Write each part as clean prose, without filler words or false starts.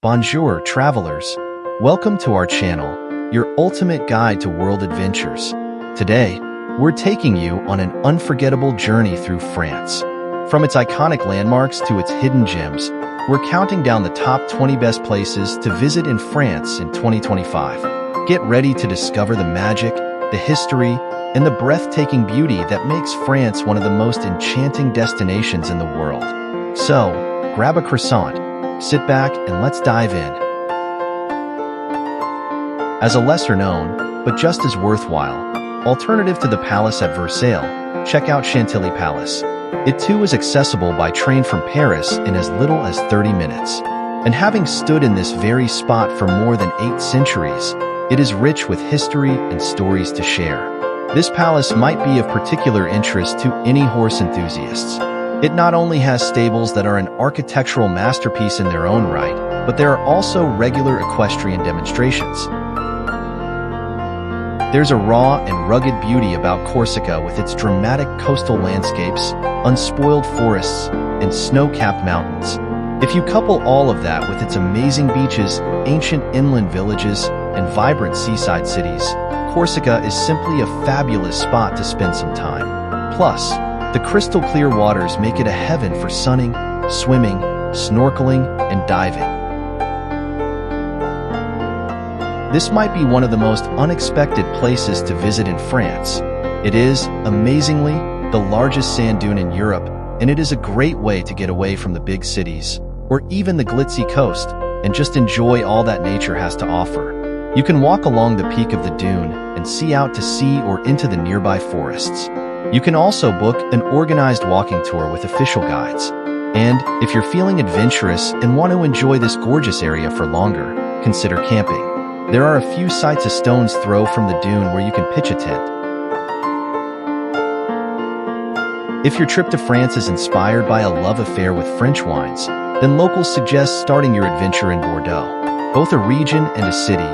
Bonjour, travelers. Welcome to our channel, your ultimate guide to world adventures. Today, we're taking you on an unforgettable journey through France. From its iconic landmarks to its hidden gems, we're counting down the top 20 best places to visit in France in 2025. Get ready to discover the magic, the history, and the breathtaking beauty that makes France one of the most enchanting destinations in the world. So, grab a croissant, sit back, and let's dive in. As a lesser known, but just as worthwhile, alternative to the palace at Versailles, check out Chantilly Palace. It too is accessible by train from Paris in as little as 30 minutes. And having stood in this very spot for more than 8 centuries, it is rich with history and stories to share. This palace might be of particular interest to any horse enthusiasts. It not only has stables that are an architectural masterpiece in their own right, but there are also regular equestrian demonstrations. There's a raw and rugged beauty about Corsica with its dramatic coastal landscapes, unspoiled forests, and snow-capped mountains. If you couple all of that with its amazing beaches, ancient inland villages, and vibrant seaside cities, Corsica is simply a fabulous spot to spend some time. Plus, the crystal-clear waters make it a heaven for sunning, swimming, snorkeling, and diving. This might be one of the most unexpected places to visit in France. It is, amazingly, the largest sand dune in Europe, and it is a great way to get away from the big cities, or even the glitzy coast, and just enjoy all that nature has to offer. You can walk along the peak of the dune and see out to sea or into the nearby forests. You can also book an organized walking tour with official guides. And if you're feeling adventurous and want to enjoy this gorgeous area for longer, consider camping. There are a few sites a stone's throw from the dune where you can pitch a tent. If your trip to France is inspired by a love affair with French wines, then locals suggest starting your adventure in Bordeaux. Both a region and a city,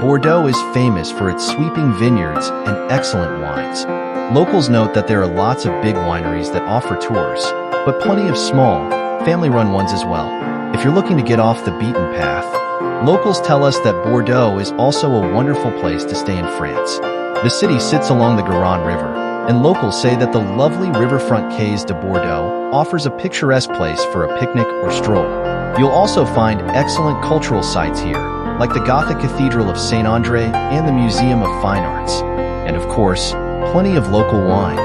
Bordeaux is famous for its sweeping vineyards and excellent wines. Locals note that there are lots of big wineries that offer tours, but plenty of small, family-run ones as well. If you're looking to get off the beaten path, locals tell us that Bordeaux is also a wonderful place to stay in France. The city sits along the Garonne River, and locals say that the lovely riverfront Quais de Bordeaux offers a picturesque place for a picnic or stroll. You'll also find excellent cultural sites here, like the Gothic Cathedral of Saint André and the Museum of Fine Arts. And of course, plenty of local wine.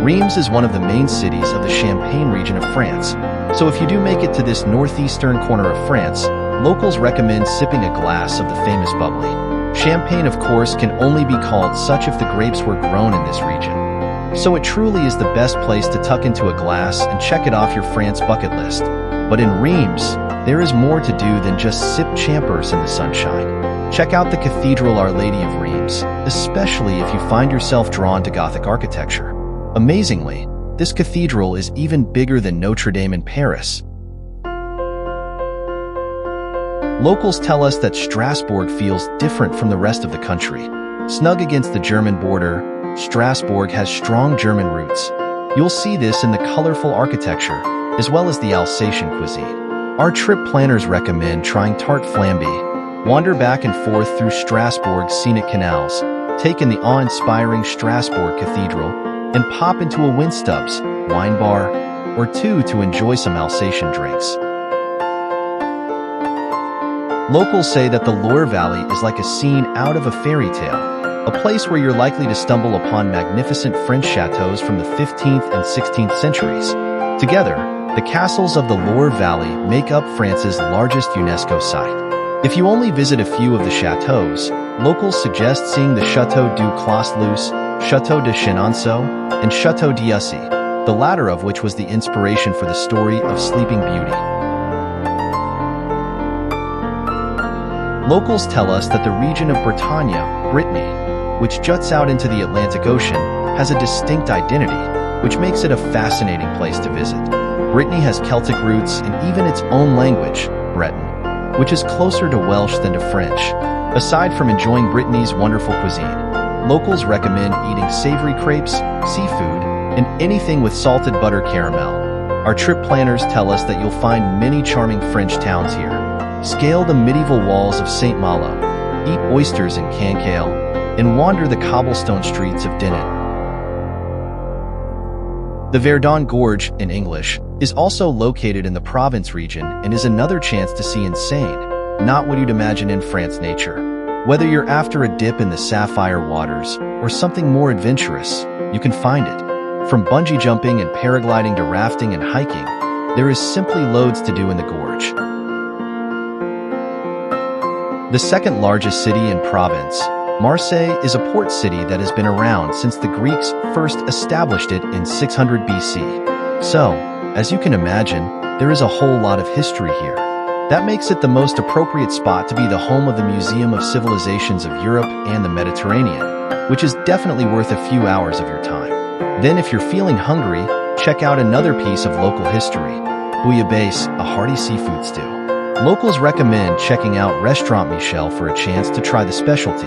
Reims is one of the main cities of the Champagne region of France, so if you do make it to this northeastern corner of France, locals recommend sipping a glass of the famous bubbly. Champagne, of course, can only be called such if the grapes were grown in this region. So it truly is the best place to tuck into a glass and check it off your France bucket list. But in Reims, there is more to do than just sip champers in the sunshine. Check out the Cathedral Our Lady of Reims, especially if you find yourself drawn to Gothic architecture. Amazingly, this cathedral is even bigger than Notre Dame in Paris. Locals tell us that Strasbourg feels different from the rest of the country. Snug against the German border, Strasbourg has strong German roots. You'll see this in the colorful architecture, as well as the Alsatian cuisine. Our trip planners recommend trying tarte flambe. Wander back and forth through Strasbourg's scenic canals, take in the awe-inspiring Strasbourg Cathedral, and pop into a Winstub's wine bar or two to enjoy some Alsatian drinks. Locals say that the Loire Valley is like a scene out of a fairy tale, a place where you're likely to stumble upon magnificent French chateaux from the 15th and 16th centuries. Together, the castles of the Loire Valley make up France's largest UNESCO site. If you only visit a few of the chateaux, locals suggest seeing the Château du Clos-Luz, Château de Chenonceau, and Château d'Ussy, the latter of which was the inspiration for the story of Sleeping Beauty. Locals tell us that the region of Bretagne, Brittany, which juts out into the Atlantic Ocean, has a distinct identity, which makes it a fascinating place to visit. Brittany has Celtic roots and even its own language, Breton, which is closer to Welsh than to French. Aside from enjoying Brittany's wonderful cuisine, locals recommend eating savory crepes, seafood, and anything with salted butter caramel. Our trip planners tell us that you'll find many charming French towns here. Scale the medieval walls of St. Malo, eat oysters in Cancale, and wander the cobblestone streets of Dinan. The Verdun Gorge, in English, is also located in the Provence region and is another chance to see insane, not what you'd imagine in France nature. Whether you're after a dip in the sapphire waters or something more adventurous, you can find it. From bungee jumping and paragliding to rafting and hiking, there is simply loads to do in the gorge. The second largest city in Provence, Marseille, is a port city that has been around since the Greeks first established it in 600 BC. So, as you can imagine, there is a whole lot of history here. That makes it the most appropriate spot to be the home of the Museum of Civilizations of Europe and the Mediterranean, which is definitely worth a few hours of your time. Then if you're feeling hungry, check out another piece of local history, bouillabaisse, a hearty seafood stew. Locals recommend checking out Restaurant Michel for a chance to try the specialty.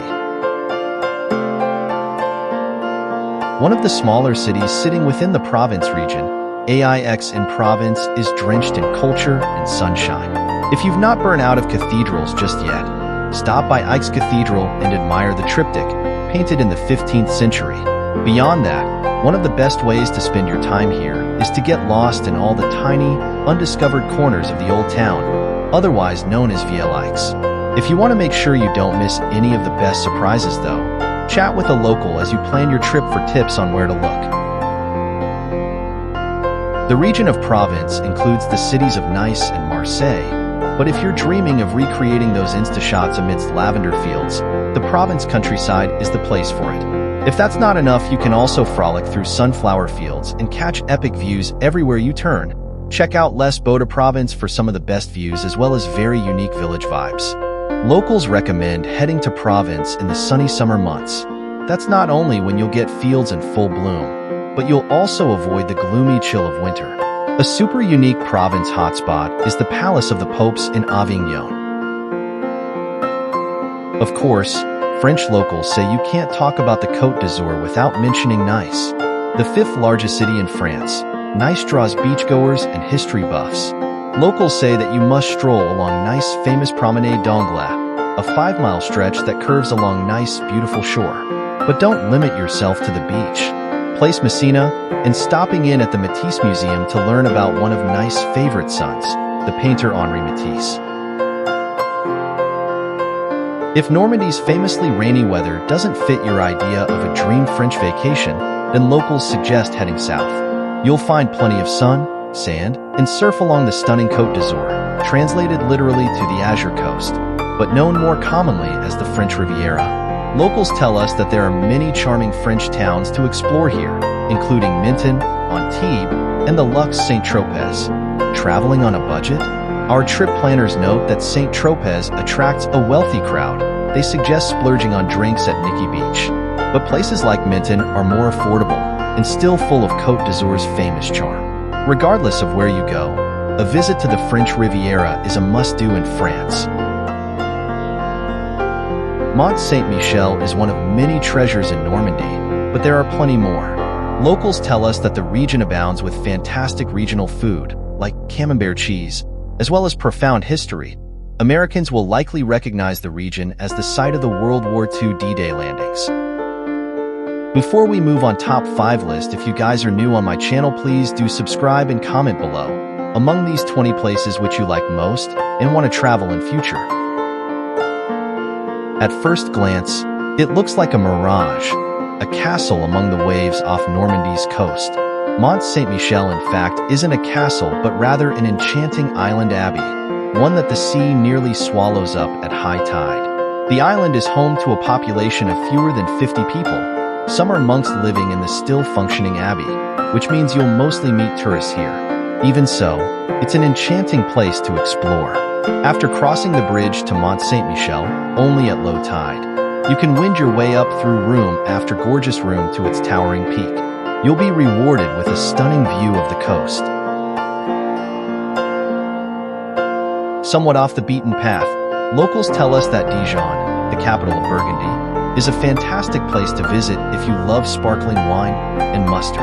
One of the smaller cities sitting within the Provence region, Aix-en-Provence, is drenched in culture and sunshine. If you've not burned out of cathedrals just yet, stop by Aix Cathedral and admire the triptych, painted in the 15th century. Beyond that, one of the best ways to spend your time here is to get lost in all the tiny, undiscovered corners of the old town, otherwise known as Vieille Aix. If you want to make sure you don't miss any of the best surprises though, chat with a local as you plan your trip for tips on where to look. The region of Provence includes the cities of Nice and Marseille, but if you're dreaming of recreating those Insta-shots amidst lavender fields, the Provence countryside is the place for it. If that's not enough, you can also frolic through sunflower fields and catch epic views everywhere you turn. Check out Les Baux-de-Provence for some of the best views as well as very unique village vibes. Locals recommend heading to Provence in the sunny summer months. That's not only when you'll get fields in full bloom, but you'll also avoid the gloomy chill of winter. A super unique Provence hotspot is the Palace of the Popes in Avignon. Of course, French locals say you can't talk about the Côte d'Azur without mentioning Nice. The fifth largest city in France, Nice draws beachgoers and history buffs. Locals say that you must stroll along Nice's famous Promenade d'Anglais, a 5-mile stretch that curves along Nice's beautiful shore. But don't limit yourself to the beach. Place Messina, and stopping in at the Matisse Museum to learn about one of Nice's favorite sons, the painter Henri Matisse. If Normandy's famously rainy weather doesn't fit your idea of a dream French vacation, then locals suggest heading south. You'll find plenty of sun, sand, and surf along the stunning Côte d'Azur, translated literally to the Azure Coast, but known more commonly as the French Riviera. Locals tell us that there are many charming French towns to explore here, including Menton, Antibes, and the luxe Saint-Tropez. Traveling on a budget? Our trip planners note that Saint-Tropez attracts a wealthy crowd. They suggest splurging on drinks at Nikki Beach. But places like Menton are more affordable and still full of Côte d'Azur's famous charm. Regardless of where you go, a visit to the French Riviera is a must-do in France. Mont Saint-Michel is one of many treasures in Normandy, but there are plenty more. Locals tell us that the region abounds with fantastic regional food, like camembert cheese, as well as profound history. Americans will likely recognize the region as the site of the World War II D-Day landings. Before we move on top 5 list, if you guys are new on my channel, please do subscribe and comment below among these 20 places which you like most and want to travel in future. At first glance, it looks like a mirage, a castle among the waves off Normandy's coast. Mont Saint-Michel, in fact, isn't a castle but rather an enchanting island abbey, one that the sea nearly swallows up at high tide. The island is home to a population of fewer than 50 people. Some are monks living in the still functioning abbey, which means you'll mostly meet tourists here. Even so, it's an enchanting place to explore. After crossing the bridge to Mont Saint-Michel, only at low tide, you can wind your way up through room after gorgeous room to its towering peak. You'll be rewarded with a stunning view of the coast. Somewhat off the beaten path, locals tell us that Dijon, the capital of Burgundy, is a fantastic place to visit if you love sparkling wine and mustard,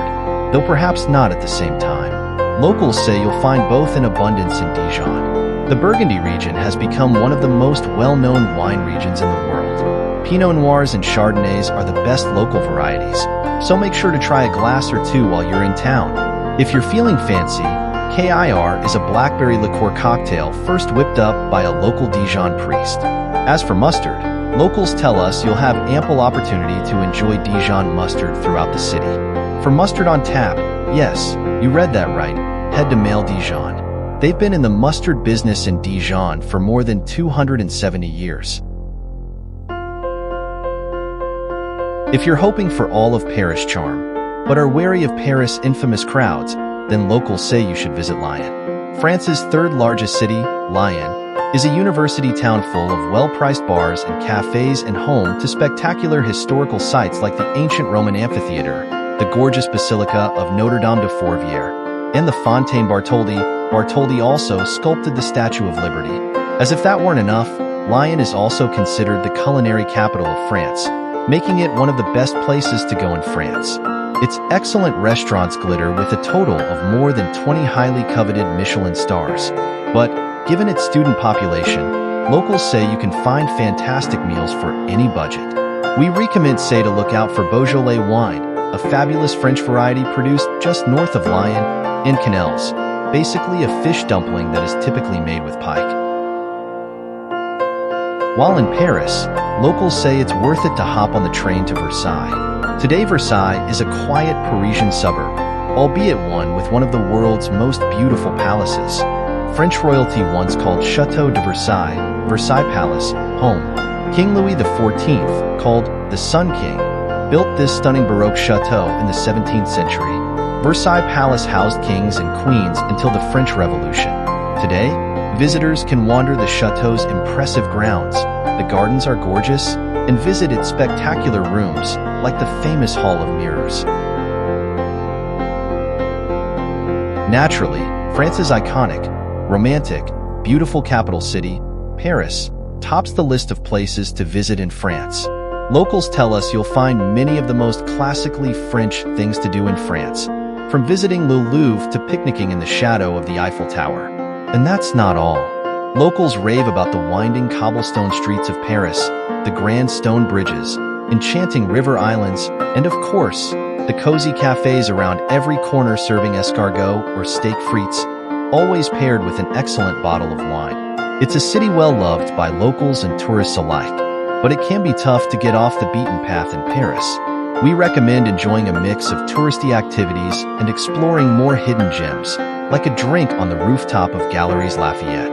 though perhaps not at the same time. Locals say you'll find both in abundance in Dijon. The Burgundy region has become one of the most well-known wine regions in the world. Pinot Noirs and Chardonnays are the best local varieties, so make sure to try a glass or two while you're in town. If you're feeling fancy, KIR is a blackberry liqueur cocktail first whipped up by a local Dijon priest. As for mustard, locals tell us you'll have ample opportunity to enjoy Dijon mustard throughout the city. For mustard on tap, yes, you read that right, head to Mail Dijon. They've been in the mustard business in Dijon for more than 270 years. If you're hoping for all of Paris charm, but are wary of Paris' infamous crowds, then locals say you should visit Lyon. France's third largest city, Lyon, is a university town full of well-priced bars and cafes and home to spectacular historical sites like the ancient Roman amphitheater, the gorgeous Basilica of Notre Dame de Fourvière, and the Fontaine Bartholdi. Bartholdi also sculpted the Statue of Liberty. As if that weren't enough, Lyon is also considered the culinary capital of France, making it one of the best places to go in France. Its excellent restaurants glitter with a total of more than 20 highly coveted Michelin stars. But, given its student population, locals say you can find fantastic meals for any budget. We recommend to look out for Beaujolais wine, a fabulous French variety produced just north of Lyon, in Canals, basically a fish dumpling that is typically made with pike. While in Paris, locals say it's worth it to hop on the train to Versailles. Today, Versailles is a quiet Parisian suburb, albeit one of the world's most beautiful palaces. French royalty once called Château de Versailles, Versailles Palace, home. King Louis XIV, called the Sun King, built this stunning Baroque chateau in the 17th century. Versailles Palace housed kings and queens until the French Revolution. Today, visitors can wander the chateau's impressive grounds. The gardens are gorgeous, and visit its spectacular rooms, like the famous Hall of Mirrors. Naturally, France's iconic, romantic, beautiful capital city, Paris, tops the list of places to visit in France. Locals tell us you'll find many of the most classically French things to do in France, from visiting Le Louvre to picnicking in the shadow of the Eiffel Tower. And that's not all. Locals rave about the winding cobblestone streets of Paris, the grand stone bridges, enchanting river islands, and of course, the cozy cafes around every corner serving escargot or steak frites, always paired with an excellent bottle of wine. It's a city well loved by locals and tourists alike, but it can be tough to get off the beaten path in Paris. We recommend enjoying a mix of touristy activities and exploring more hidden gems, like a drink on the rooftop of Galeries Lafayette.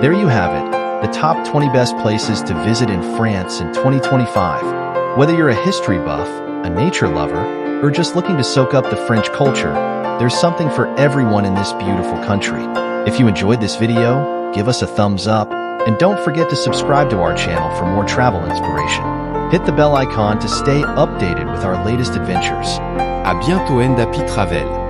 There you have it, the top 20 best places to visit in France in 2025. Whether you're a history buff, a nature lover, or just looking to soak up the French culture, there's something for everyone in this beautiful country. If you enjoyed this video, give us a thumbs up, and don't forget to subscribe to our channel for more travel inspiration. Hit the bell icon to stay updated with our latest adventures. À bientôt Ndapi Travel.